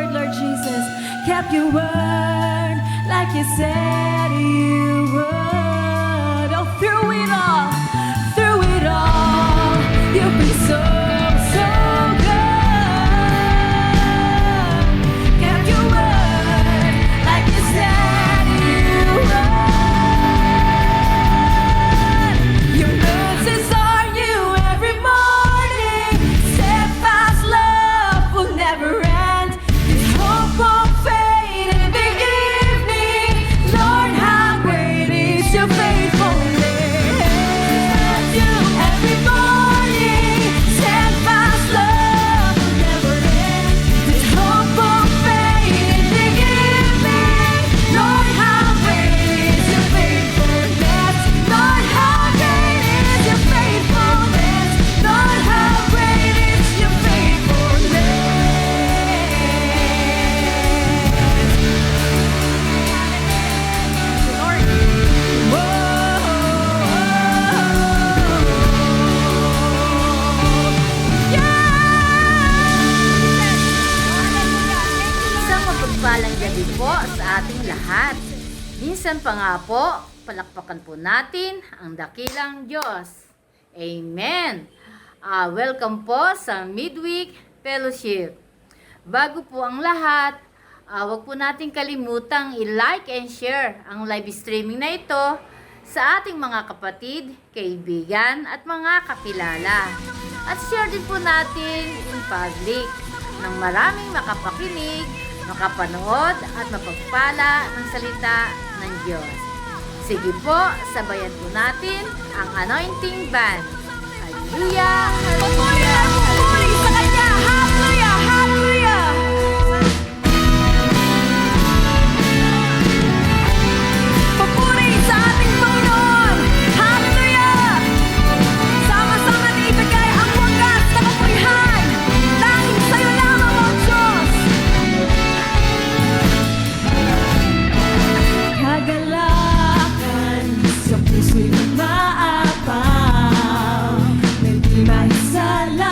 word, Lord Jesus. Kept your word like you said you would. Oh, through it all, you've been so, so good. Kept your word like you said you would. Your mercies are new every morning. Steadfast love will never end. This hope won't fade in the evening. Lord, how great is your faithfulness. You every morning. Steadfast love will never end. This hope won't fade in the evening. Lord, how great is your faithfulness. Lord, how great is your faithfulness. Lord, how great is your faithfulness. Lord, Isang mapagpalang gabi po sa ating lahat. Minsan pa nga po, palakpakan po natin ang dakilang Diyos. Amen! Welcome po sa Midweek Fellowship. Bago po ang lahat, wag po natin kalimutang i-like and share ang live streaming na ito sa ating mga kapatid, kaibigan at mga kakilala. At share din po natin in public nang maraming makapakinig, makapanood at mapagpala ng salita ng Diyos. Sige po, sabayan po natin ang Anointing Band. Hallelujah! Hallelujah! Pupuri sa Kanya! Hallelujah! Hallelujah! Pupuri sa ating Panginoon! Hallelujah! Sama-sama na ibigay ang wagas na kapurihan. Dahil sa'yo lamang, O Diyos! Kagalakan sa puso'y umaabang, nagdi mahisala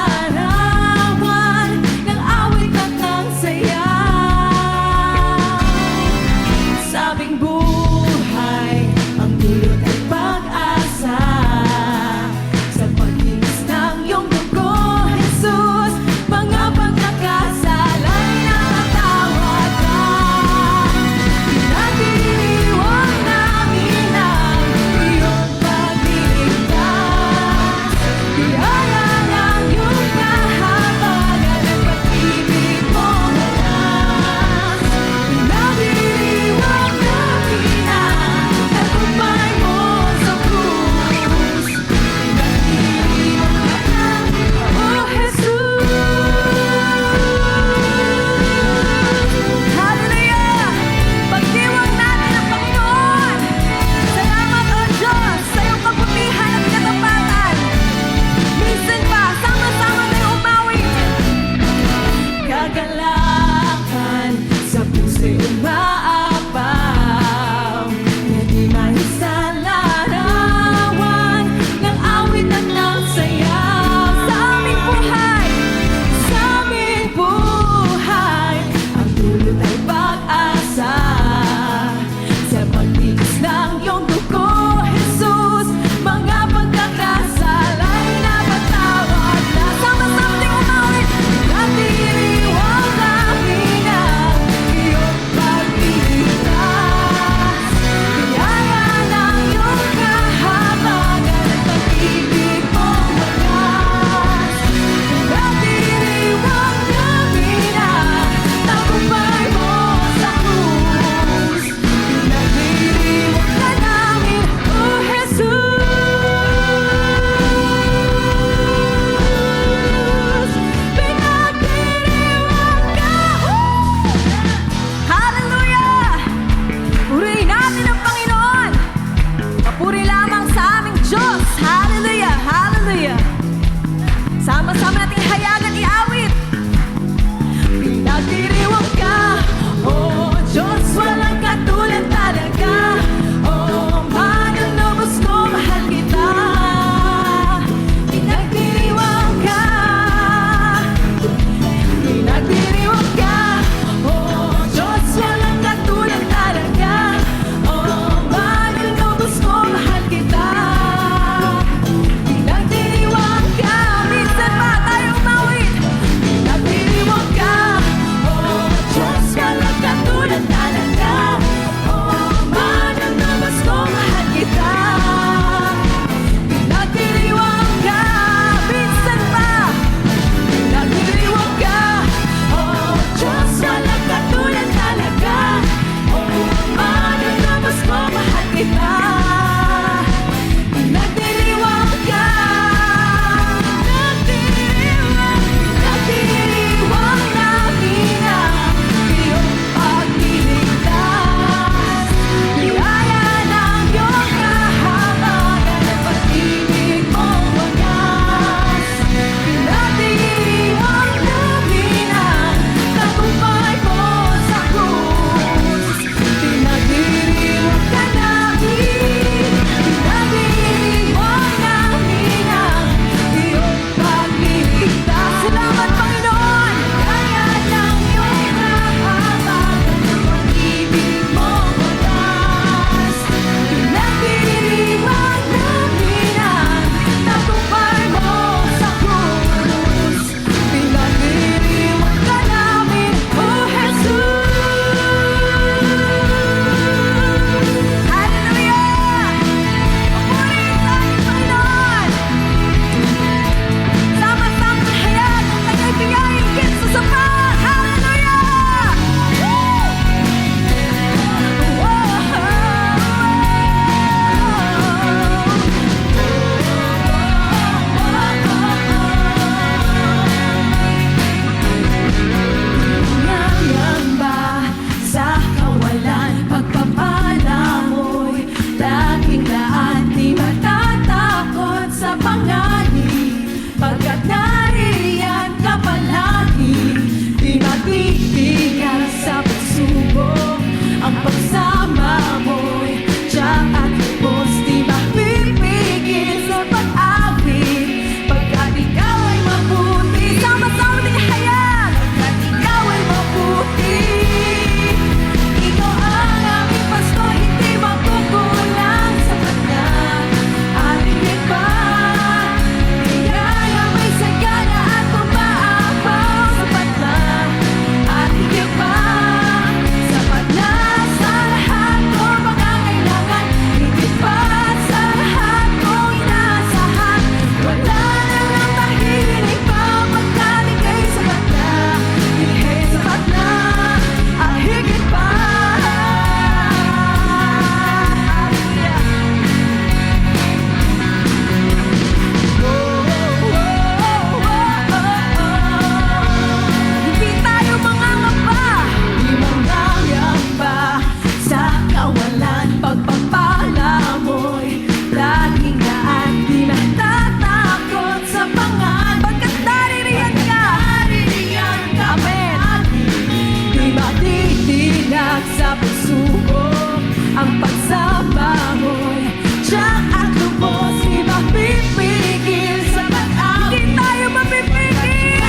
Linag sa pagsubok, ang pagsama mo'y tiyak at lubos. Di mapipigil sa pag-awit. Hindi tayo mapipigil.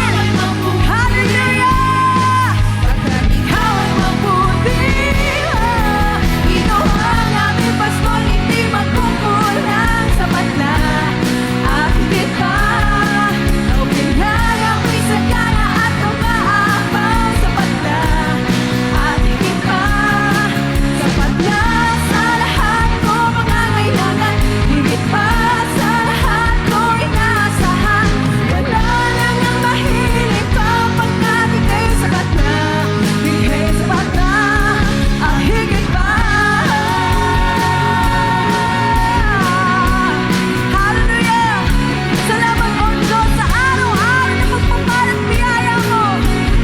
Hallelujah! Pagkat ikaw ay mabuti. Ginawa namin Paskong hindi magkukulang. Sapat na at higit pa. Ang pinayang may sagana at umaabang. Sapat na at higit pa. Sapat na sa lahat ko pangangailangan. Higit pa sa lahat ko inaasahan. Wala nang ang mahilig pa pagkat ika'y sapat na. Ika'y sapat na at higit pa. Hallelujah! Salamat o Diyos sa araw-araw na pagpapal at biyaya mo.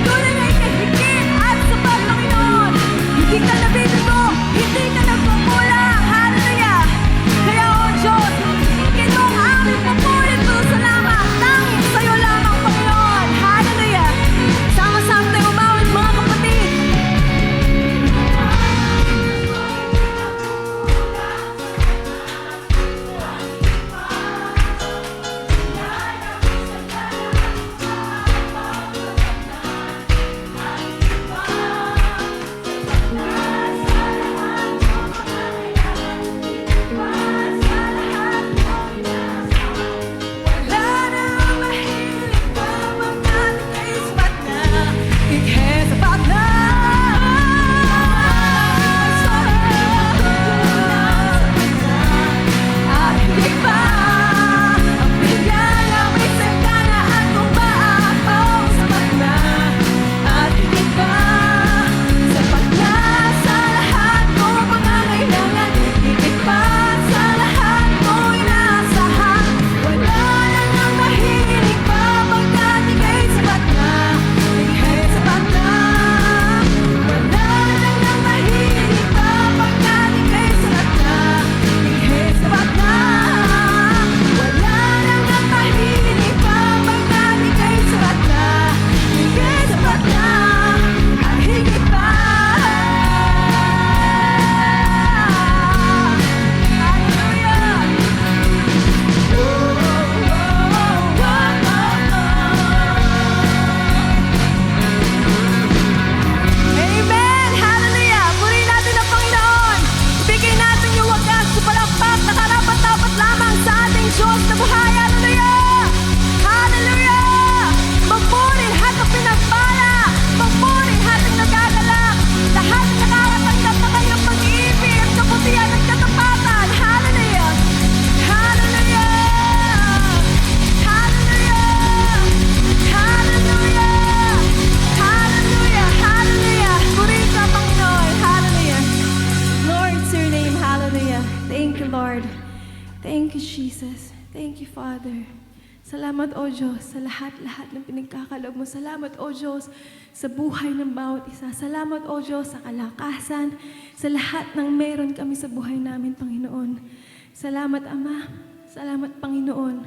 Tunay na ikahigit at sapat, Panginoon. Hindi ka nabibigo, hindi ka nagkukulang. Hallelujah! Kaya o Diyos, higit mo ang aming papulit mo. Salamat, tanging sa'yo lamang, Panginoon. Hallelujah! Sama-sama tayo umawit, mga kapatid. Wala nang mahilig pa pagkat ika'y sapat na. Ika'y sapat na. At higit pa. Ang biyaya may sagana at umaapaw. Sapat na at higit pa. Sapat na sa lahat ko pangangailangan. Higit pa sa lahat ko inaasahan. Wala nang ang mahilig pa pagkat ika'y sapat na. Ika'y sapat na. Wala nang ang mahilig pa pagkat ika'y sapat na. Ika'y sapat na. Wala nang ang mahilig pa pagkat ika'y sapat na. Ika'y sapat na at higit pa. Amen! Hallelujah! Purihin natin ang Panginoon. Bigay natin yung wagas sa palakpak na karapat-dapat lamang sa ating Diyos na buhay. Hallelujah! Hallelujah! Magpunin hatang pinagpala. Magpunin hatang nagagalak. Lahat na nakakatanggap na kanyang pag-ibig at kaputihan ng katapatan. Hallelujah! Hallelujah! Hallelujah! Hallelujah! Hallelujah! Hallelujah! Purihin ka, Panginoon. Hallelujah! Lord, to your name, hallelujah. Thank you, Lord. Thank you, Jesus. Thank you, Father. Salamat, O Diyos, sa lahat-lahat ng pinagkakaloob mo. Salamat, O Diyos, sa buhay ng bawat isa. Salamat, O Diyos, sa kalakasan, sa lahat ng meron kami sa buhay namin, Panginoon. Salamat, Ama. Salamat, Panginoon,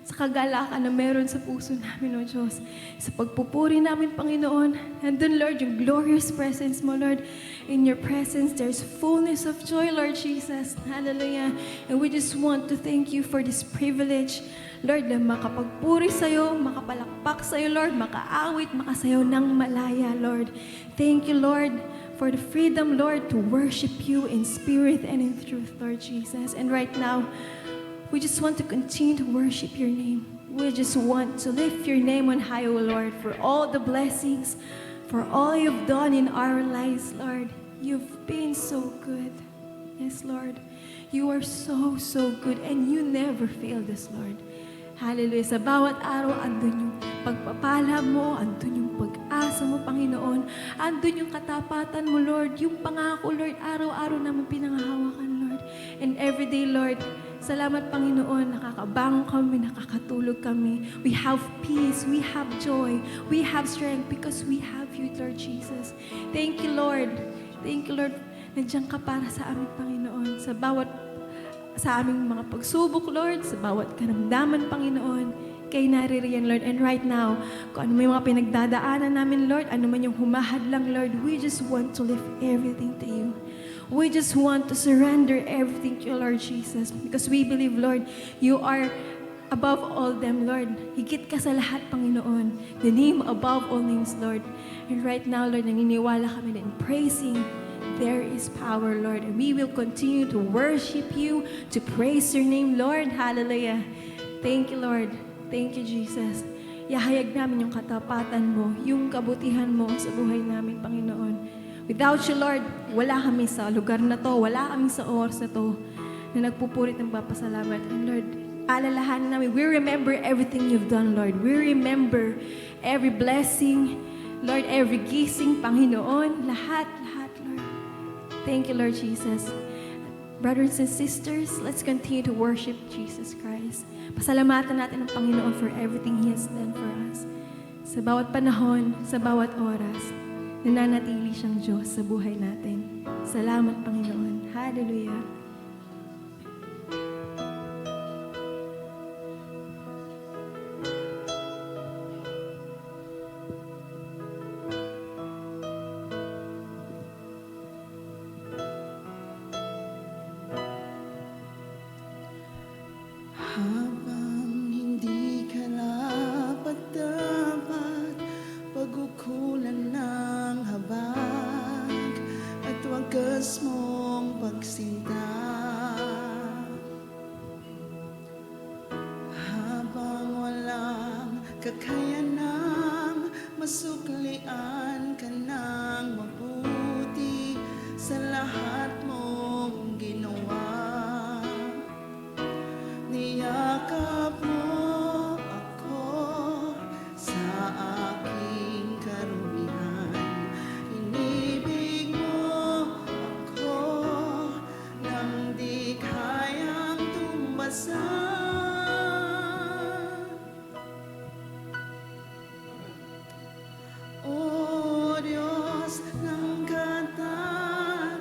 sa kagalakan na meron sa puso namin, O Diyos. Sa pagpupuri namin, Panginoon. Nandun, Lord, yung glorious presence mo, Lord. In your presence, there's fullness of joy, Lord Jesus. Hallelujah. And we just want to thank you for this privilege, Lord, na makapagpuri sa'yo, makapalakpak sa'yo, Lord, makaawit, makasayaw ng malaya, Lord. Thank you, Lord, for the freedom, Lord, to worship you in spirit and in truth, Lord Jesus. And right now, we just want to continue to worship your name. We just want to lift your name on high, O Lord, for all the blessings, for all you've done in our lives, Lord. You've been so good. Yes, Lord. You are so, so good, and you never failed us, Lord. Hallelujah. Sa bawat araw, andun yung pagpapala mo, andun yung pag-asa mo, Panginoon. Andun yung katapatan mo, Lord. Yung pangako, Lord, araw-araw naman pinangahawakan, Lord. And every day, Lord, salamat, Panginoon, nakakabangon kami, nakakatulog kami. We have peace, we have joy, we have strength because we have you, Lord Jesus. Thank you, Lord. Thank you, Lord. Nandiyan ka para sa aming Panginoon. Sa aming mga pagsubok, Lord, sa bawat karamdaman, Panginoon. kay naririyan, Lord. And right now, kung ano may mga pinagdadaanan namin, Lord, ano man yung humahadlang, Lord, we just want to lift everything to you. We just want to surrender everything to you, Lord Jesus. Because we believe, Lord, you are above all them, Lord. Higit ka sa lahat, Panginoon. The name above all names, Lord. And right now, Lord, naniniwala kami na in praising, there is power, Lord. And we will continue to worship you, to praise your name, Lord. Hallelujah. Thank you, Lord. Thank you, Jesus. Yahayag namin yung katapatan mo, yung kabutihan mo sa buhay namin, Panginoon. Without you, Lord, wala kami sa lugar na to, wala kami sa oras na to, na nagpupurit ng papasalamat. And Lord, alalahanin namin, we remember everything you've done, Lord. We remember every blessing, Lord, every gising, Panginoon, lahat, Lord. Thank you, Lord Jesus. Brothers and sisters, let's continue to worship Jesus Christ. Pasalamatan natin ang Panginoon for everything He has done for us. Sa bawat panahon, sa bawat oras, nananatili siyang Diyos sa buhay natin. Salamat, Panginoon. Hallelujah. Habang hindi karapat-dapat pagkukulan ng habag at wagas mong pagsinta. Habang walang kakayanang masuklian ka ng mabuti sa lahat mong ginawa. Niyakap mo ako sa aking karumihan. Inibig mo ako nang di kayang tumbasan. O Diyos ng katarungan,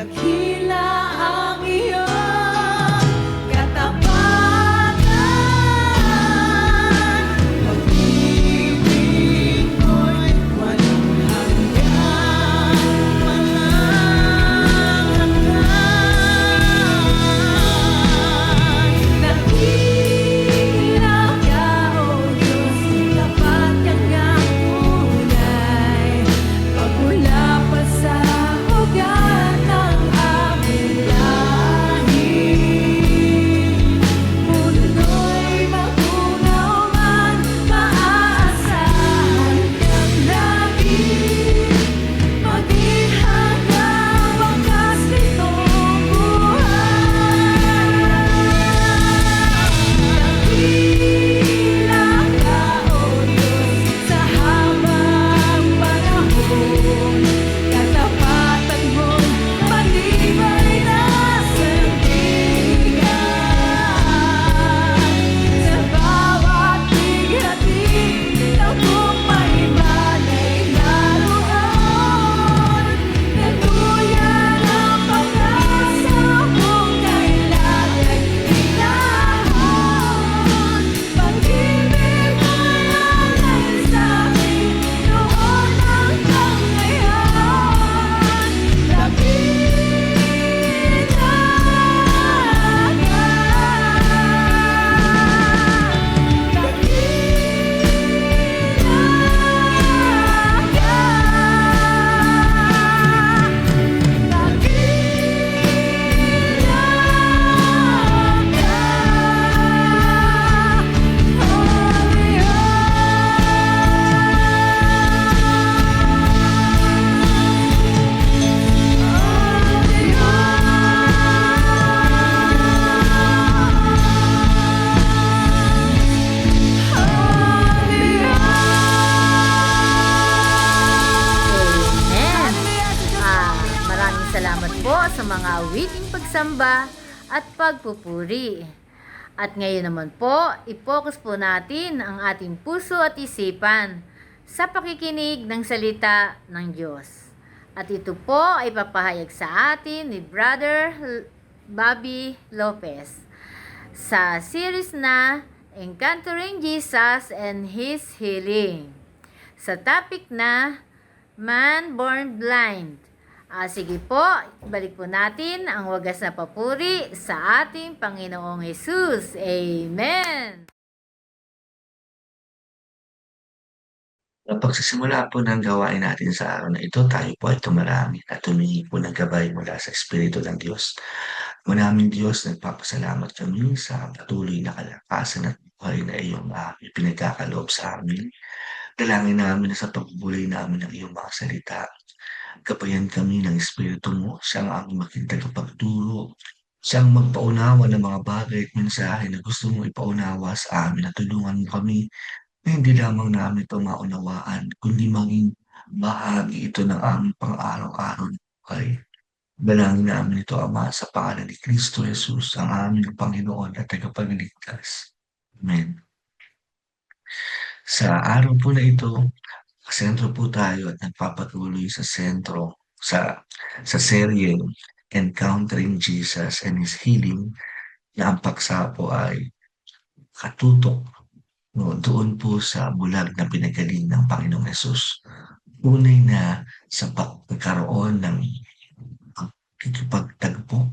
Dakila ang iyong katapatan. Pag-ibig mo'y walang hanggan, walang hanggan. Dakila ka, O Diyos, tapat kang ang kulay. Pagmula pa sa ugat ng aming lahi, mundo'y magunaw man, maaasahan kang lagi. Maging hanggang wakas nitong buhay. Dakila ka, O Diyos, sa habang panahon. Katapatan mo'y matibay na sandigan. Sa bawat bighati ng pagmamahal naroon. Natuyan ang pag-asa kung kailan ay hinahon. Pag-ibig mo'y alay sa'kin noon hanggang ngayon. Amen. Maraming salamat po sa mga awiting pagsamba at pagpupuri. At ngayon naman po, i-focus po natin ang ating puso at isipan sa pakikinig ng salita ng Diyos. At ito po ay papahayag sa atin ni Brother Bobby Lopez sa series na Encountering Jesus and His Healing, sa topic na Man Born Blind. Sige po, balik po natin ang wagas na papuri sa ating Panginoong Jesus. Amen! Sa pagsisimula po ng gawain natin sa araw na ito, tayo po ay tumarami at tumingi po ng gabay mula sa Espiritu ng Diyos. Manaming Diyos, nagpapasalamat kami sa patuloy na kalakasan at buhay na iyong ipinagkakaloob sa amin. Dalangin namin na sa pagbubulay namin ng iyong mga salita, gabayan kami ng Espiritu mo, siyang aming maging tagapagturo, siyang magpaunawa ng mga bagay at mensahe na gusto mong ipaunawa sa amin at tulungan mo kami na hindi lamang namin ito maunawaan, kundi maging bahagi ito ng aming pang-araw-araw na buhay. Dalangin namin ito, Ama, sa pangalan ni Kristo Jesus, ang aming Panginoon at tagapagligtas. Amen. Sa araw po na ito, sentro po tayo at nagpapatuloy sa serye Encountering Jesus and His Healing, na ang paksa po ay katutok doon po sa bulag na pinagaling ng Panginoong Hesus. Tunay na sa pagkakaroon ng kikipagtagpo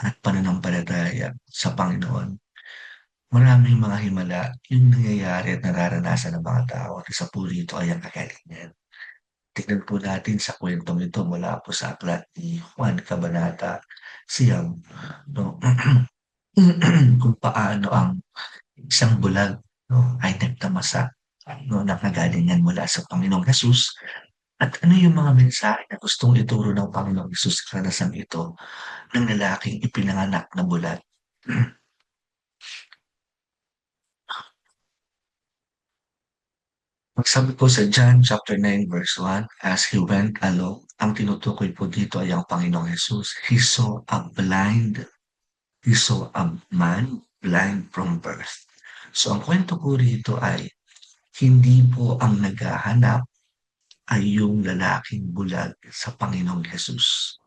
at pananampalataya sa Panginoon. Maraming mga himala yung nangyayari at nararanasan ng mga tao. Isa po rito ay ang kagalingan. Tignan po natin sa kwentong ito mula po sa aklat ni Juan Kabanata 9, no? Kung paano ang isang bulag, no, ay nagtamasa, no, ng kagalingan mula sa Panginoong Hesus. At ano yung mga mensahe na gustong ituro ng Panginoong Hesus sa karanasan ito ng lalaking ipinanganak na bulag? Sabi po sa John chapter 9 verse 1, as he went along, ang tinutukoy po dito ay ang Panginoong Hesus. He saw a man blind from birth. So ang kwento po rito ay hindi po ang naghahanap ay yung lalaking bulag sa Panginoong Hesus.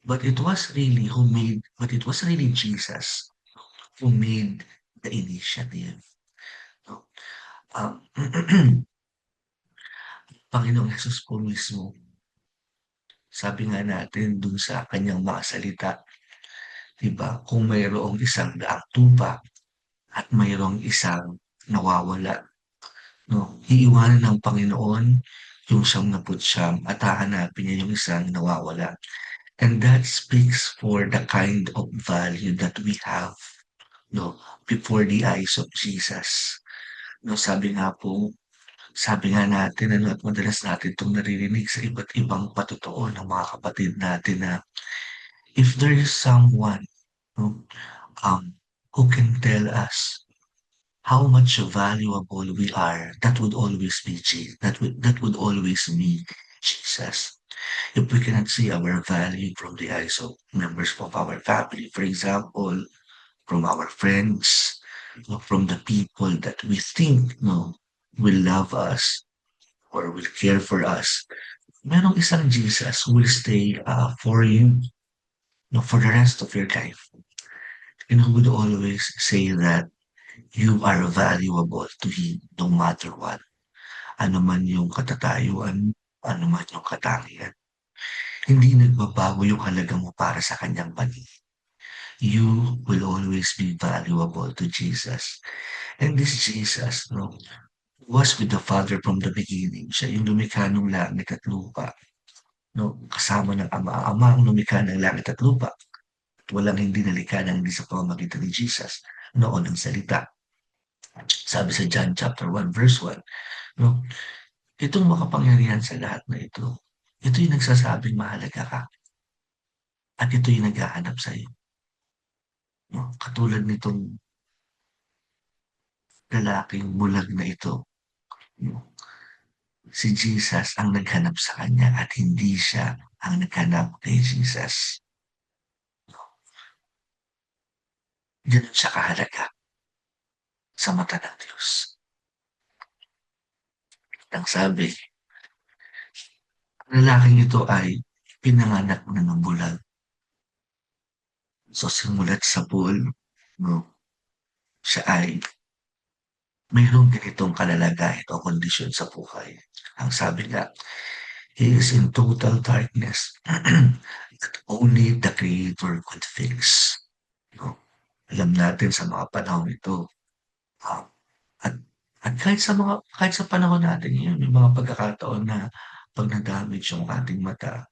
but it was really Jesus who made the initiative, no? Um, Panginoong Hesus po mismo, sabi nga natin dun sa kanyang mga salita, 'di ba, kung mayroong 100 tupa at mayroong isang nawawala, 'no, iiwanan ng Panginoon yung 99 at hahanapin niya yung isang nawawala. And that speaks for the kind of value that we have, 'no, before the eyes of Jesus. 'No, sabi nga natin ano at madalas natin 'tong naririnig sa iba't ibang patotoo ng mga kapatid natin na if there is someone, 'no, um, who can tell us how much valuable we are, that would always be that would always be Jesus. If we cannot see our value from the eyes of members of our family, for example, from our friends, from the people that we think, will love us or will care for us, merong isang Jesus who will stay for you, for the rest of your life, and who would always say that you are valuable to Him no matter what. Ano man yung katatayuan, ano man yung katangian. Hindi nagbabago yung halaga mo para sa kanyang paningin. You will always be valuable to Jesus. And this Jesus, was with the Father from the beginning. Siya yung lumikha ng langit at lupa. No, kasama ng Ama. Ama ang lumikha ng langit at lupa. At walang hindi nalikha ng hindi sa pamamagitan ni Jesus. Noon ang salita. Sabi sa John chapter 1 verse 1, no, itong makapangyarihan sa lahat na ito yung nagsasabing mahalaga ka. At ito yung naghahanap sa iyo. No, katulad nitong lalaking bulag na ito. No, si Jesus ang naghanap sa kanya at hindi siya ang naghanap kay Jesus. Ganun siya kahalaga sa mata ng Diyos. Ang sabi, ang lalaking ito ay pinanganak na ng bulag. So simulat sa pool, no, siya ay mayroong ganitong kalalagayan o kondisyon sa buhay. Ang sabi nga, he is in total darkness that only the Creator could fix. No? Alam natin sa mga panahon ito, ah, at at kahit sa panahon natin ngayon, may mga pagkakataon na 'pag na-damage yung ating mata,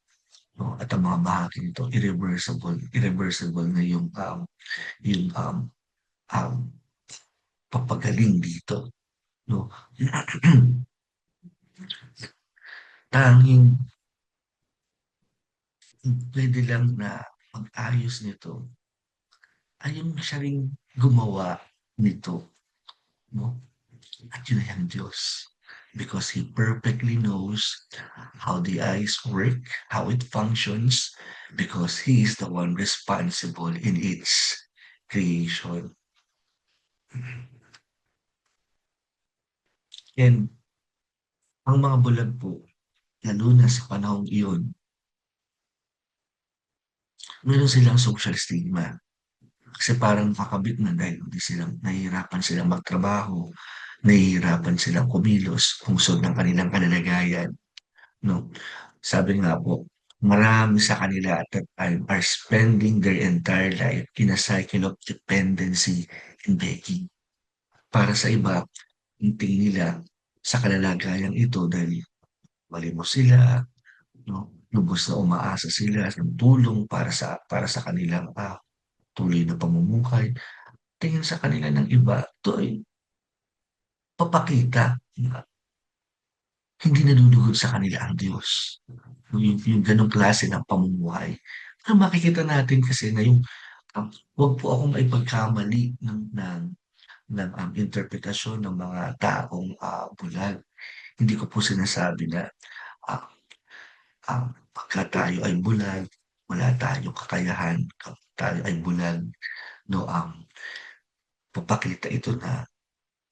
'no, at ang mga bahagi nito irreversible na yung papagaling dito, 'no. Tanging puwede lang na mag-ayos nito ay yung siya ring gumawa nito, 'no, at yun ay ang Diyos. Because He perfectly knows how the eyes work, how it functions, because He is the one responsible in its creation. And ang mga bulag po, lalo na sa panahong iyon, meron silang social stigma. Kasi parang nakakabit na dahil nahihirapan silang magtrabaho, nahihirapan silang kumilos, bungsod ng kanilang kalalagayan, 'no. Sabi nga po, marami sa kanila at that time are spending their entire life in a cycle of dependency and begging. Para sa iba, ang tingin nila sa kalalagayang ito dahil malimos sila, 'no, lubos na umaasa sila ng tulong para sa kanilang, tuloy na pamumuhay. Tingin sa kanila ng iba, ito ay papakita na hindi nalulugod sa kanila ang Diyos. Yung gano'ng klase ng pamumuhay. Ang makikita natin kasi na huwag po akong maipagkamali ng interpretasyon ng mga taong, bulag. Hindi ko po sinasabi na, ah, pagka tayo ay bulag, wala tayong kakayahan, kapag tayo ay bulag, 'no, papakita ito na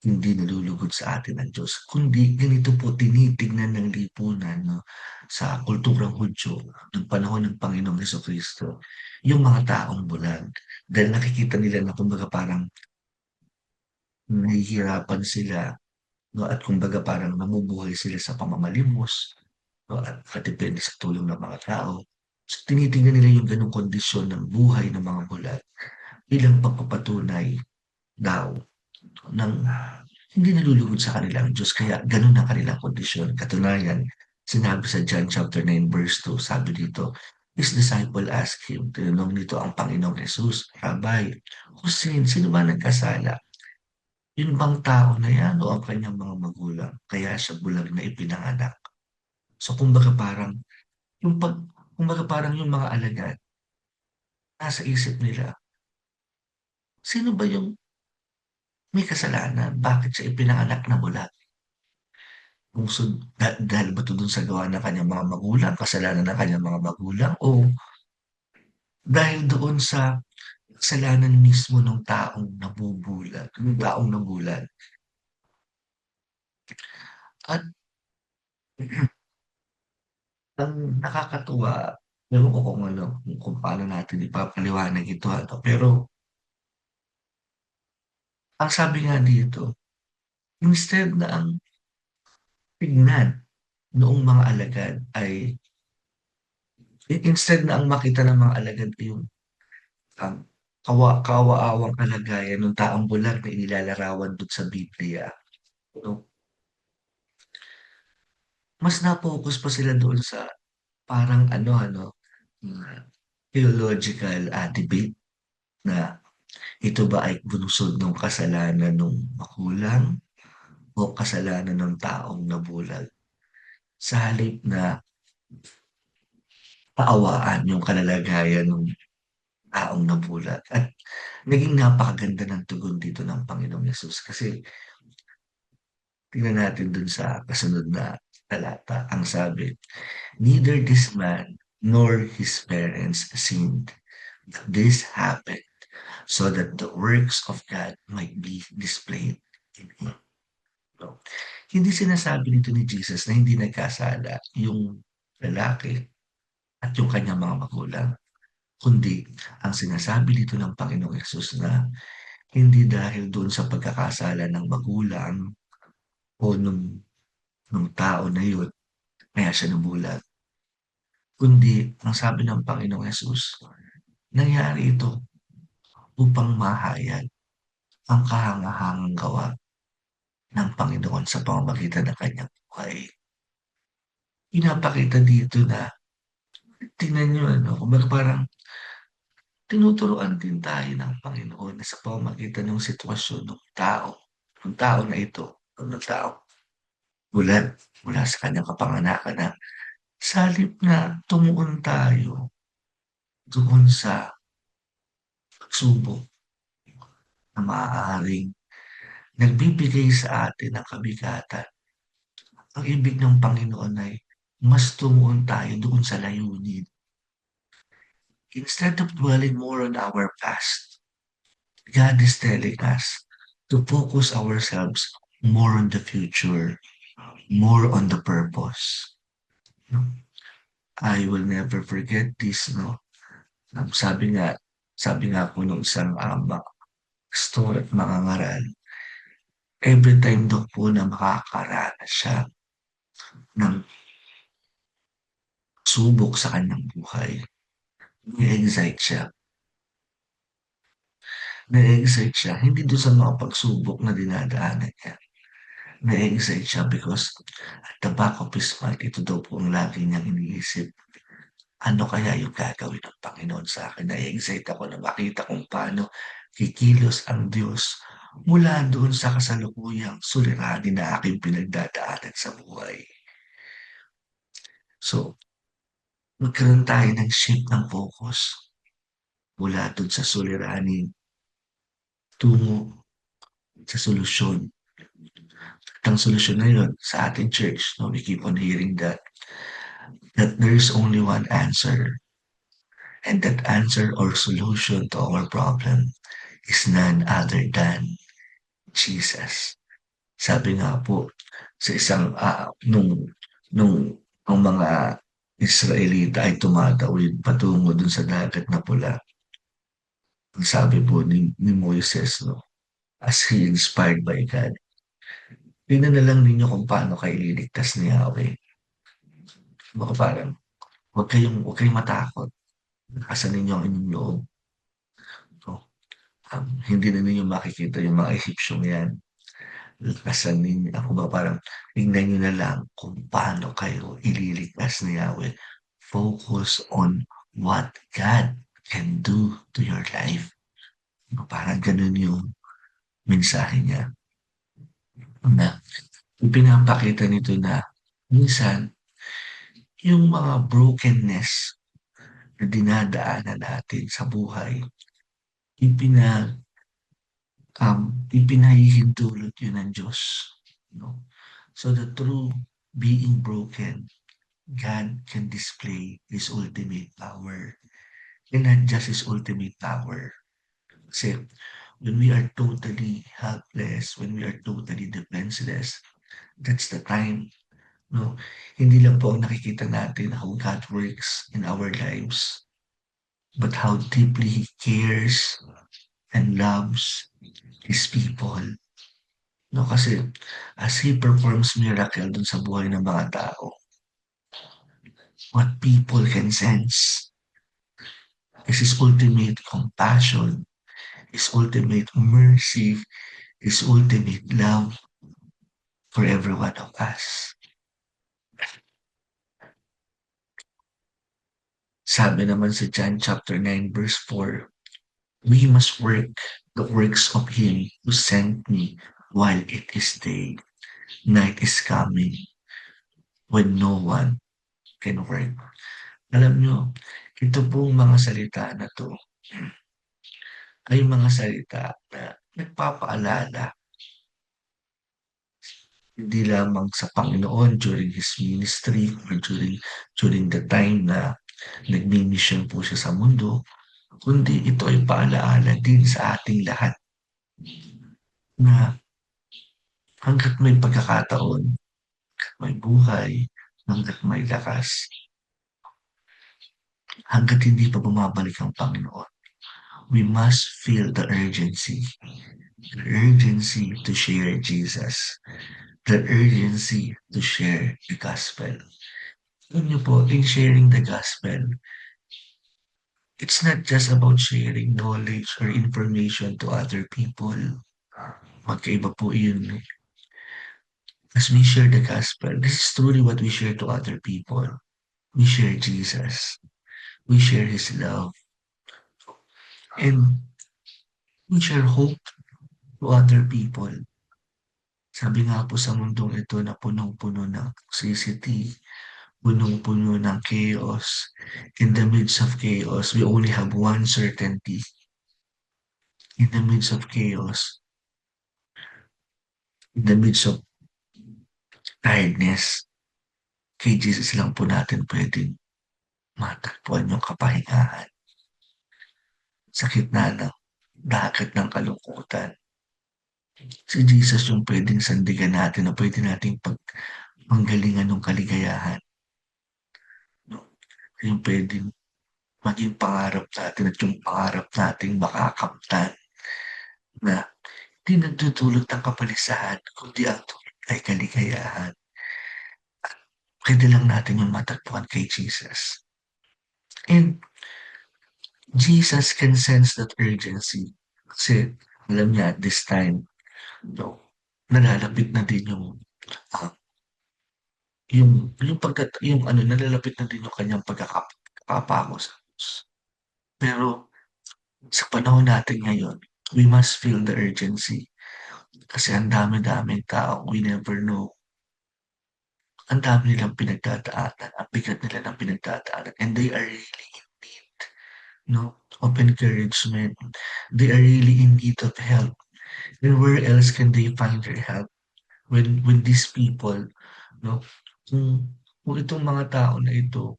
hindi nalulugod sa atin ng Diyos, kundi ganito po tinitignan ng lipunan 'no, sa kulturang Hudyo ng panahon ng Panginoong Jesucristo, yung mga taong bulag. Dahil nakikita nila na kumbaga parang nahihirapan sila 'no, at kumbaga parang namumuhay sila sa pamamalimos 'no, at nakadepende sa tulong ng mga tao. So, tinitingnan nila yung gano'ng kondisyon ng buhay ng mga bulag bilang pagpapatunay daw ng hindi nalulugod sa kanila ang Diyos kaya gano'n ang kanilang kondisyon. Katunayan, sinabi sa John chapter 9 verse 2, sabi dito, his disciple asked him, tinanong nito ang Panginoong Hesus, Rabbi, sino ba nagkasala? Yun bang tao na yan o ang kanyang mga magulang? Kaya siya bulag na ipinanganak. So yung pag, kumbaga parang yung mga alagad, nasa isip nila, sino ba yung may kasalanan? Bakit siya ipinanganak na bulag? Dahil ba 'to dun sa gawa ng kanyang mga magulang, kasalanan ng kanyang mga magulang o dahil doon sa kasalanan mismo nung taong nabubulag, nung taong nabulag. At ang nakakatuwa, ewan ko kung ano, kung paano natin ipapaliwanag ito ano, pero ang sabi nga dito, instead na ang tignan noong mga alagad ay instead na ang makita ng mga alagad ay yung ang kawa-kaawang kalagayan nung taong bulag na inilalarawan dun sa Biblia, 'no. Mas na-focus pa sila doon sa parang ano, theological, debate na ito ba ay bunsod nung kasalanan nung magulang o kasalanan ng taong nabulag. Sa halip na kaawaan yung kalalagayan nung taong nabulag at naging napakaganda ng tugon dito ng Panginoong Yesus kasi tingnan natin dun sa kasunod na talata, ang sabi, "Neither this man nor his parents sinned, but this happened so that the works of God might be displayed in him." No? Hindi sinasabi nito ni Jesus na hindi nagkasala yung lalaki at yung kanyang mga magulang, kundi ang sinasabi dito ng Panginoong Yesus na hindi dahil doon sa pagkakasala ng magulang o nung tao na yun kaya siya nabulag, kundi ang sabi ng Panginoong Yesus, nangyari ito upang mahayag ang kahangahangang gawa ng Panginoon sa pamamagitan ng kanyang buhay. Pinapakita dito na tingnan niyo ano, kumbaga parang tinuturuan din tayo ng Panginoon na sa pamamagitan ng sitwasyon nung tao na ito, o nung taong bulag mula sa kanyang kapanganakan na sa halip na tumuon tayo doon sa pagsubok na maaaring nagbibigay sa atin ng kabigatan. Ang ibig ng Panginoon ay mas tumuon tayo doon sa layunin. Instead of dwelling more on our past, God is telling us to focus ourselves more on the future, more on the purpose. No? I will never forget this, no? Sabi nga po nung isang pastor at mangangaral, every time daw po na makakaranas siya ng subok sa kanyang buhay, na-excite siya. Na-excite siya, hindi doon sa mga pagsubok na dinadaanan niya. Na-excite siya because at the back of his mind, ito daw po ang lagi niyang iniisip. Ano kaya yung gagawin ng Panginoon sa akin? Na-excite ako na makita kung paano kikilos ang Diyos mula doon sa kasalukuyang suliranin na aking pinagdadaanan sa buhay. So, magkaroon tayo ng shift ng focus mula doon sa suliranin tungo sa solusyon. At ang solusyon na yun sa ating church, no, we keep on hearing that there is only one answer. And that answer or solution to our problem is none other than Jesus. Sabi nga po sa isang, nung ang mga Israelita ay tumatawid patungo dun sa dagat na pula, ang sabi po ni Moises 'no, as he inspired by God, "Tingnan na lang ninyo kung paano kayo ililigtas ni Yahweh." Kumbaga parang, "Huwag kayong matakot, lakasan ninyo ang inyong loob 'no, hindi na ninyo makikita yung mga Ehipsyong 'yan, lakasan ninyo." Kumbaga parang, "Tingnan niyo na lang kung paano kayo ililigtas ni Yahweh. Focus on what God can do to your life." Parang gano'n yung mensahe niya na ipinapakita nito na minsan yung mga brokenness na dinadaanan natin sa buhay, ipina ipinahihintulot yun ng Diyos, 'no? So that through being broken, God can display His ultimate power, and not just His ultimate power. Kasi when we are totally helpless, when we are totally defenseless, that's the time, 'no? Hindi lang po ang nakikita natin how God works in our lives, but how deeply He cares and loves His people. No, kasi as He performs miracle dun sa buhay ng mga tao, what people can sense is His ultimate compassion, His ultimate mercy, His ultimate love for every one of us. Sabi naman sa John chapter 9 verse 4, "We must work the works of Him who sent me while it is day. Night is coming when no one can work." Alam niyo, ito pong mga salita na 'to ay mga salita na nagpapaalala hindi lamang sa Panginoon during His ministry or during the time na nagmi-mission po siya sa mundo, kundi ito ay paalaala din sa ating lahat na hangga't may pagkakataon, may buhay, hangga't may lakas, hangga't hindi pa bumabalik ang Panginoon, we must feel the urgency to share Jesus, the urgency to share the gospel. Alam niyo po, in sharing the gospel, it's not just about sharing knowledge or information to other people. Magkaiba po yun. As we share the gospel, this is truly what we share to other people. We share Jesus. We share His love. And we share hope to other people. Sabi nga po sa mundong ito na punong-puno ng toxicity, punong-puno ng chaos. In the midst of chaos, we only have one certainty. In the midst of chaos, in the midst of tiredness, kay Jesus lang po natin pwedeng matagpuan yung kapahingahan sa gitna ng dagat ng kalungkutan. Si Jesus yung pwedeng sandigan natin na pwede nating panggalingan ng kaligayahan. No? Yung pwedeng maging pangarap natin at yung pangarap nating makakamtan na hindi nagdudulot ng kapalisahan, kundi ang dulot ay kaligayahan. Pwede lang natin yung matagpuan kay Jesus. And Jesus can sense that urgency. Kasi alam niya at this time, no, nalalapit na din ah, nalalapit na din yung kanyang pagkakapako sa krus. Pero sa panahon natin ngayon, we must feel the urgency. Kasi ang dami-daming tao, we never know. Ang dami nilang pinagdadaanan, ang bigat nila ng pinagdadaanan, and they are really in need, no, of encouragement. They are really in need of help. And where else can they find their help when these people, no, kung itong mga tao na ito,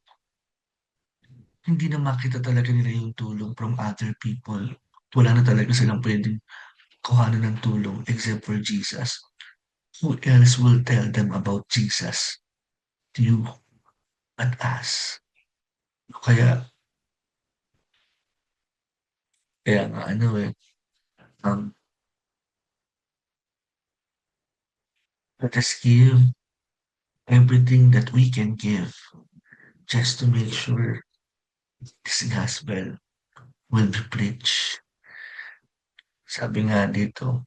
hindi na makita talaga nila yung tulong from other people. Wala na talaga silang pwedeng kuhanan ng tulong except for Jesus. Who else will tell them about Jesus? You at us. Kaya, kaya nga ano um, let us give everything that we can give just to make sure this gospel will be preached. Sabi nga dito,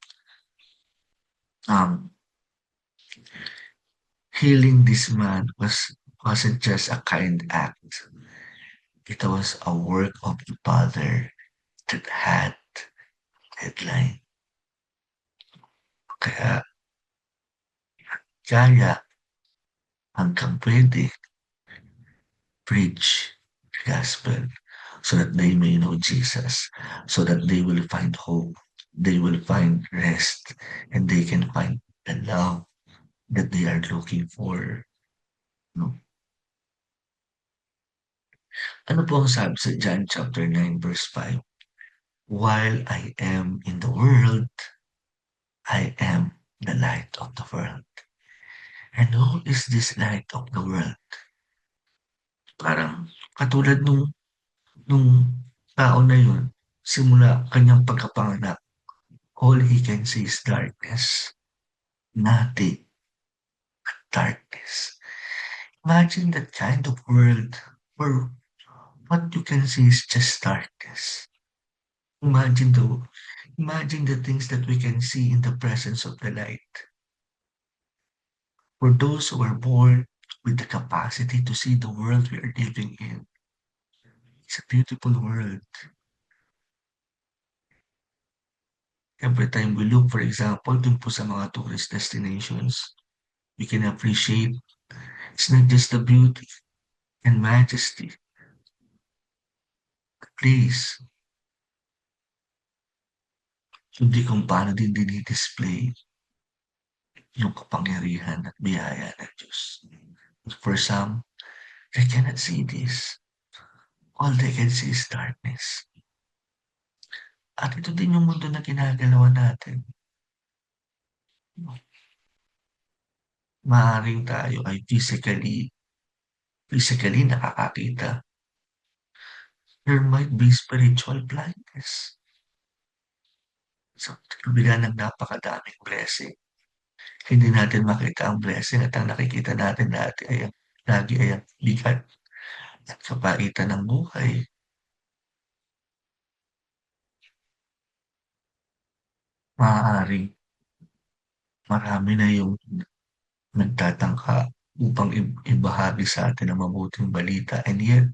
um, healing this man wasn't just a kind act. It was a work of the Father that had deadline. Kaya kaya hanggang pwede preach the gospel so that they may know Jesus, so that they will find hope, they will find rest, and they can find the love that they are looking for. No? Ano po ang sabi sa John chapter 9 verse 5? While I am in the world, I am the light of the world. And who is this light of the world? Parang katulad nung tao na yun, simula kanyang pagkapanganak, all he can see is darkness. Nothing but darkness. Imagine that kind of world where what you can see is just darkness. Imagine the things that we can see in the presence of the light. For those who are born with the capacity to see the world we are living in, it's a beautiful world. Every time we look, for example, dun po sa mga tourist destinations, we can appreciate it's not just the beauty and majesty, the place, kundi kung paano din dinidisplay yung kapangyarihan at biyaya ng Diyos. For some, they cannot see this. All they can see is darkness. At ito din yung mundo na ginagalawan natin. Maaaring tayo ay physically nakakakita. There might be spiritual blindness. Sa kabila ng napakadaming blessing, hindi natin makita ang blessing at ang nakikita natin lagi ay ang bigat at kapaitan ng buhay. Maaaring marami na yung nagtatangka upang ibahagi sa atin ang mabuting balita, and yet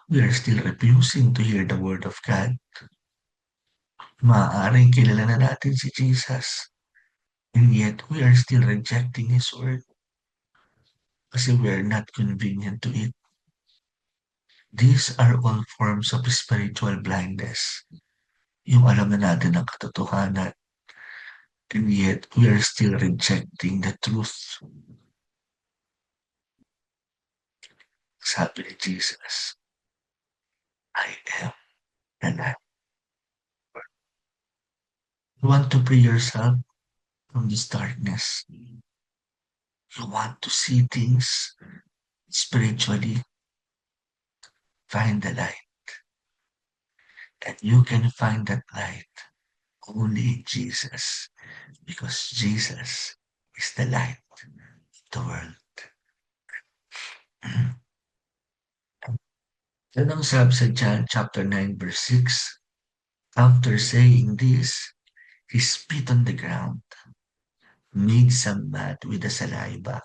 we are still refusing to hear the word of God. Maaaring kilala na natin si Jesus, and yet we are still rejecting His word kasi we are not convenient to it. These are all forms of spiritual blindness. Yung alam na natin ang katotohanan, and yet we are still rejecting the truth. Sabi ni Jesus, I am the light. You want to free yourself from this darkness. You want to see things spiritually. Find the light. And you can find that light only in Jesus, because Jesus is the light of the world. Yan ang sabi sa John chapter 9 verse 6. After saying this, he spit on the ground, made some mud with the saliva,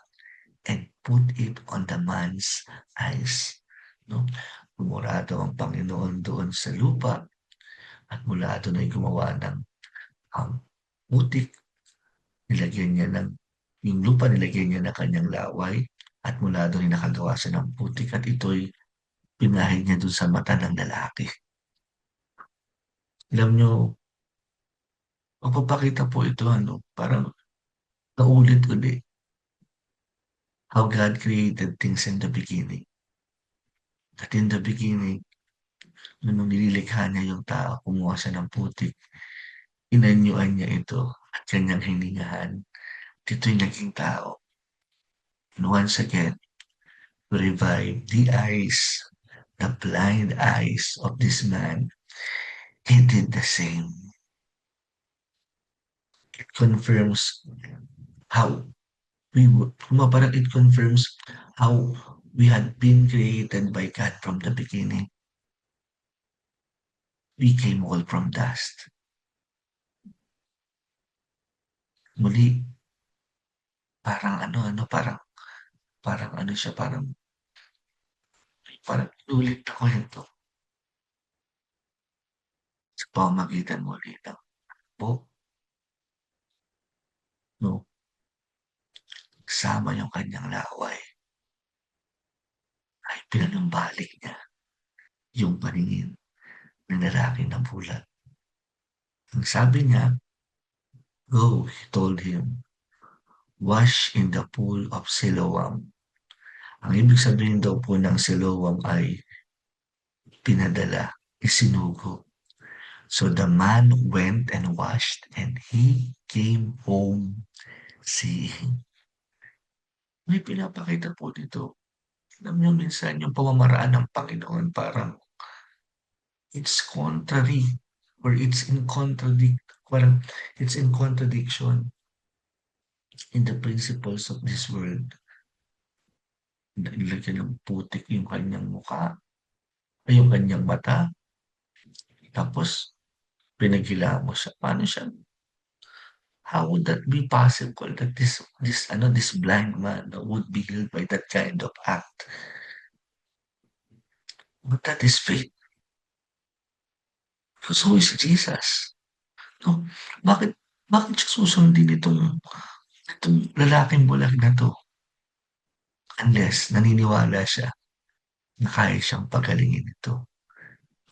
and put it on the man's eyes. No? Umurado ang Panginoon doon sa lupa at mula doon ay gumawa ng putik. Nilagyan niya yung lupa nilagyan niya ng kanyang laway at mula doon ay nakagawa siya ng putik at ito'y pinahid niya doon sa mata ng lalaki. Alam nyo, magpapakita po ito, parang naulit-ulit how God created things in the beginning. At in the beginning, nung nililikha niya yung tao, kumuha siya ng putik, inanyuan niya ito at kanyang hiningahan Ito'y naging tao. And once again, to revive the eyes, the blind eyes of this man, he did the same. It confirms how parang it confirms how we had been created by God from the beginning. We came all from dust. Muli, parang parang ano siya, parang ulit na kwento sa pamamagitan muli ng po, no, kasama yung kanyang laway, ay pinanumbalik niya yung paningin ng lalaking nabulag. Ang sabi niya, "Go," he told him, "wash in the pool of Siloam." Ang ibig sabihin daw po ng Siloam ay pinadala, isinugo. So the man went and washed and he came home seeing. May pinapakita po dito. Alam niyo minsan yung pamamaraan ng Panginoon parang it's contrary or parang it's in contradiction in the principles of this world. Nilagyan ng putik yung kanyang mukha, ay yung kanyang mata, tapos pinaghilamos siya. Paano siya? How would that be possible that this blind man would be healed by that kind of act? But that is faith. Because who is Jesus? No, bakit siya susundin itong lalaking bulag na 'to? Unless naniniwala siya na kaya siyang pagalingin ito.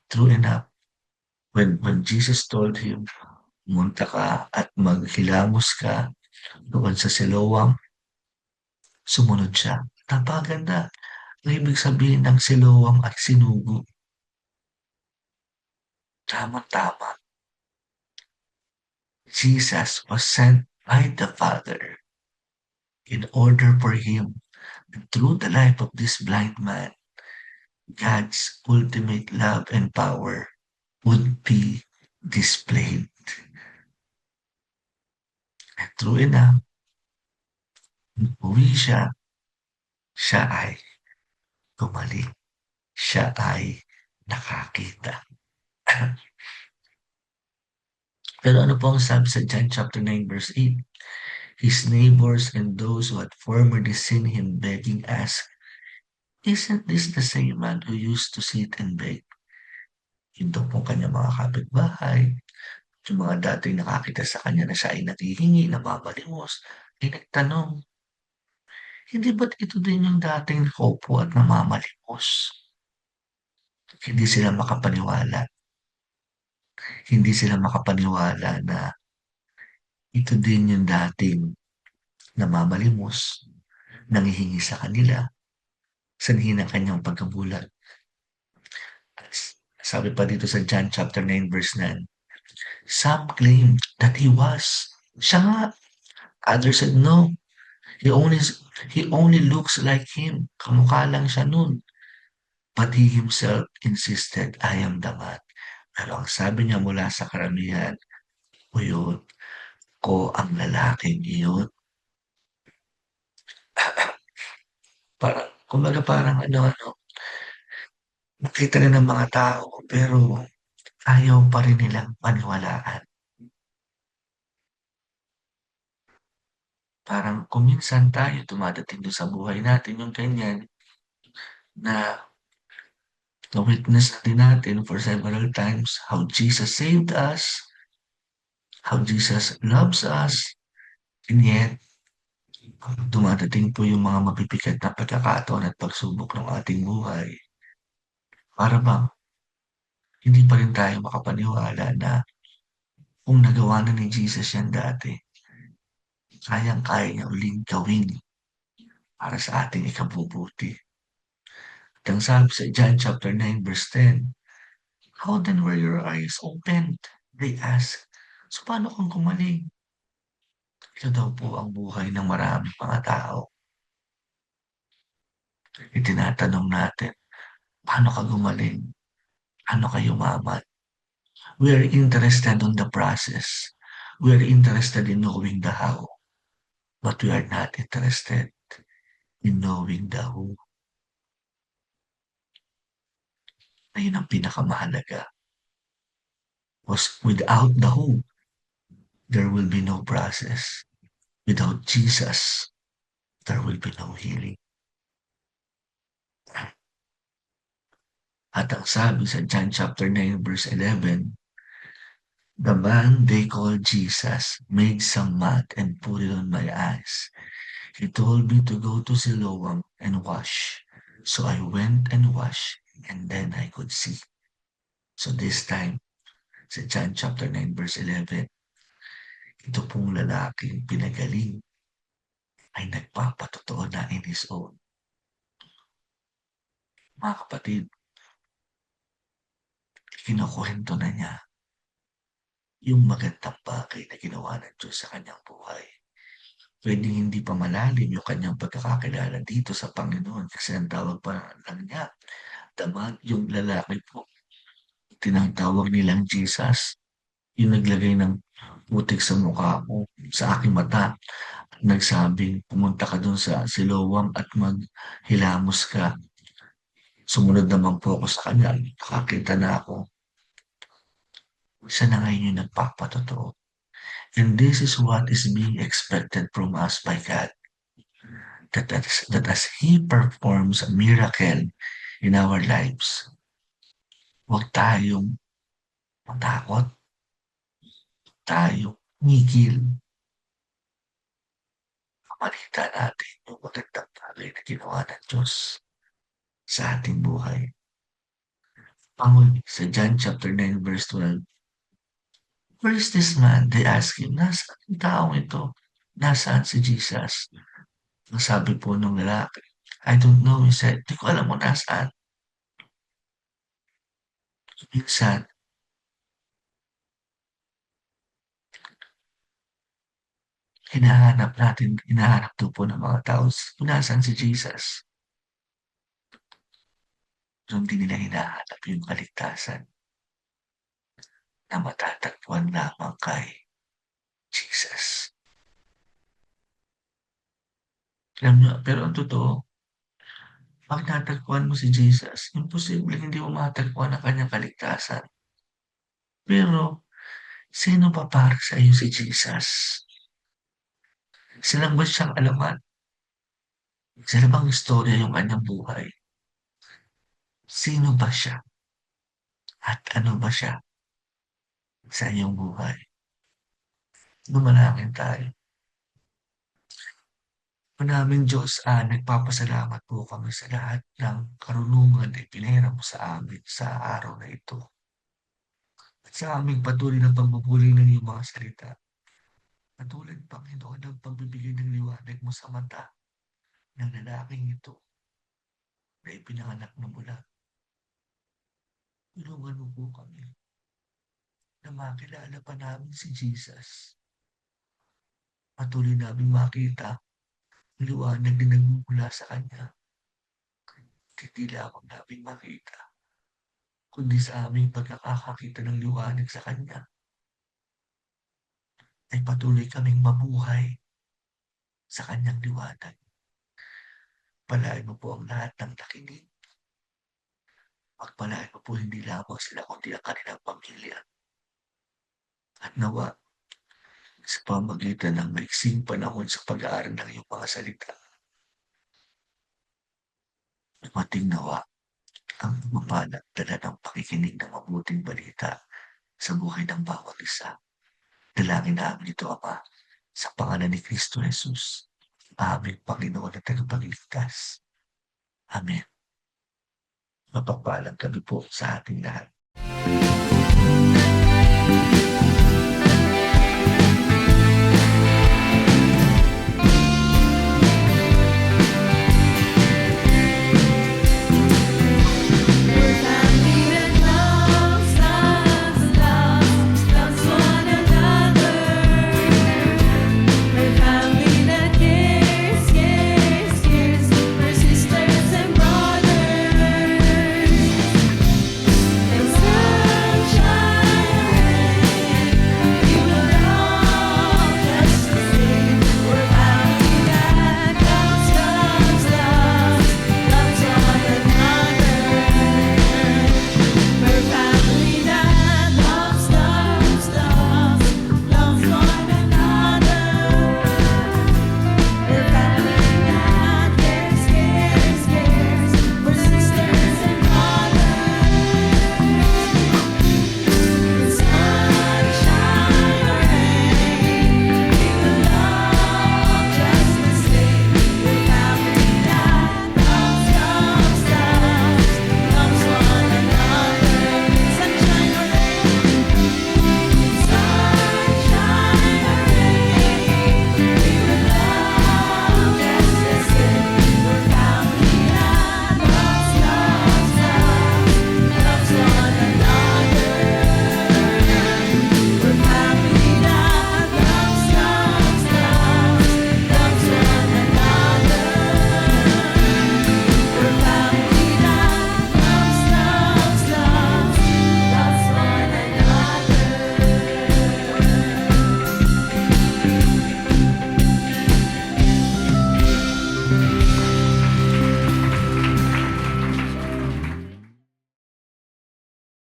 True enough, when Jesus told him, "Pumunta ka at maghilamos ka doon sa Siloam," sumunod siya. Napakaganda. Ang ibig sabihin ng Siloam at sinugo. Tamang-tama. Jesus was sent by the Father in order for him, through the life of this blind man, God's ultimate love and power would be displayed. At true enough, uwi siya, siya ay gumaling, siya ay nakakita. Pero ano po ang sabi sa John chapter 9 verse 8? His neighbors and those who had formerly seen him begging asked, "Isn't this the same man who used to sit and beg?" Yun daw pong kanyang mga kapitbahay, yung mga dating nakakita sa kanya na siya ay naghihingi, namamalimos, ay nagtanong, "Hindi ba't ito din yung dating nakaupo at namamalimos?" Hindi sila makapaniwala. Hindi sila makapaniwala na ito din yung dating namamalimos, nanghihingi sa kanila, sanhi ng kanyang pagkabulag. Sabi pa dito sa John chapter 9 verse 9, some claimed that he was. Siya nga. Others said, no, he only looks like him. Kamukha lang siya nun. But he himself insisted, I am the man. Pero ang sabi niya mula sa karamihan, o yun, ko ang lalaking iyon. Parang nakita na ng mga tao, pero ayaw pa rin nilang paniwalaan. Parang kung minsan tayo dumadating do'n sa buhay natin yung ganyan, na na-witness na din natin for several times how Jesus saved us, how Jesus loves us, and yet dumadating po yung mga mabibigat na pagkakataon at pagsubok ng ating buhay. Para bang hindi pa rin tayo makapaniwala na kung nagawa na ni Jesus yan dati, kayang-kaya niya uling gawin para sa ating ikabubuti. At ang sabi sa John chapter 9 verse 10, how then were your eyes opened? They asked. So paano kung gumaling? Ito daw po ang buhay ng maraming mga tao. Itinatanong natin, paano ka gumaling? Paano ka yumaman? We are interested on the process. We are interested in knowing the how, but we are not interested in knowing the who. Ayun ang pinakamahalaga. Was without the who, there will be no process. Without Jesus, there will be no healing. At ang sabi sa John chapter 9 verse 11, the man they called Jesus made some mud and put it on my eyes. He told me to go to Siloam and wash. So I went and washed, and then I could see. So this time, sa John chapter 9 verse 11, ito pong lalaking pinagaling ay nagpapatotoo na in his own. Mga kapatid, kinukwento na niya yung magandang bagay na ginawa ng Diyos sa kanyang buhay. Pwedeng hindi pa malalim yung kanyang pagkakakilala dito sa Panginoon kasi ang tawag pa lang niya, yung lalaki po, tinatawag nilang Jesus, yung naglagay ng putik sa mukha ko, sa aking mata, nagsabing pumunta ka dun sa Siloam at maghilamos ka. Sumunod naman po ako sa kanya, nakakita na ako. Siya na ngayon yung nagpapatotoo. And this is what is being expected from us by God. That as He performs a miracle in our lives, huwag tayong matakot, tayong ngigil. Makita natin yung magandang bagay na ginawa ng Diyos sa ating buhay. Pangon sa John chapter 9 verse 12, where is this man? They ask him, nasaan ang taong ito? Nasaan si Jesus? Ang sabi po nung lalaki, I don't know, he said, di ko alam mo nasaan. Minsan, hinahanap daw po ng mga tao kung nasaan si Jesus. So, hindi nila hinahanap yung kaligtasan na matatagpuan lamang kay Jesus. Alam niyo, pero ang totoo, pag natagpuan mo si Jesus, imposible hindi mo matagpuan ang kanyang kaligtasan. Pero, sino ba para sa iyo si Jesus? Silang ba siyang alamat? Sila bang istorya yung kanyang buhay? Sino ba siya? At ano ba siya sa iyong buhay? Dumalangin tayo. Manaming Diyos, nagpapasalamat po kami sa lahat ng karunungan na ipinahira mo sa amin sa araw na ito. At sa aming patuloy na pagbubuli ng iyong mga salita. Katulad, Panginoon, ng pagbibigay ng liwanag mo sa mata ng lalaking ito na ipinanganak mo mula. Tulungan mo po kami na makilala pa namin si Jesus. Patuloy namin makita ang liwanag na nagmumula sa Kanya. Hindi lamang namin makita, kundi sa aming pagkakakakita ng liwanag sa Kanya, ay patuloy kaming mabuhay sa Kanyang liwanag. Palain mo po ang lahat ng nakinig. Pagpalain mo po hindi lamang sila kundi ang kanilang pamilya. At nawa, sa pamagitan ng maiksing panahon sa pag-aaral ng iyong mga salita, dumating nawa ang mapalat dala ng pakikinig ng mabuting balita sa buhay ng bawat isa. Dalangin namin ito, Ama, sa pangalan ni Kristo Jesus, aming Panginoon at Tagapagligtas. Amen. Mapagpalang kami po sa ating lahat.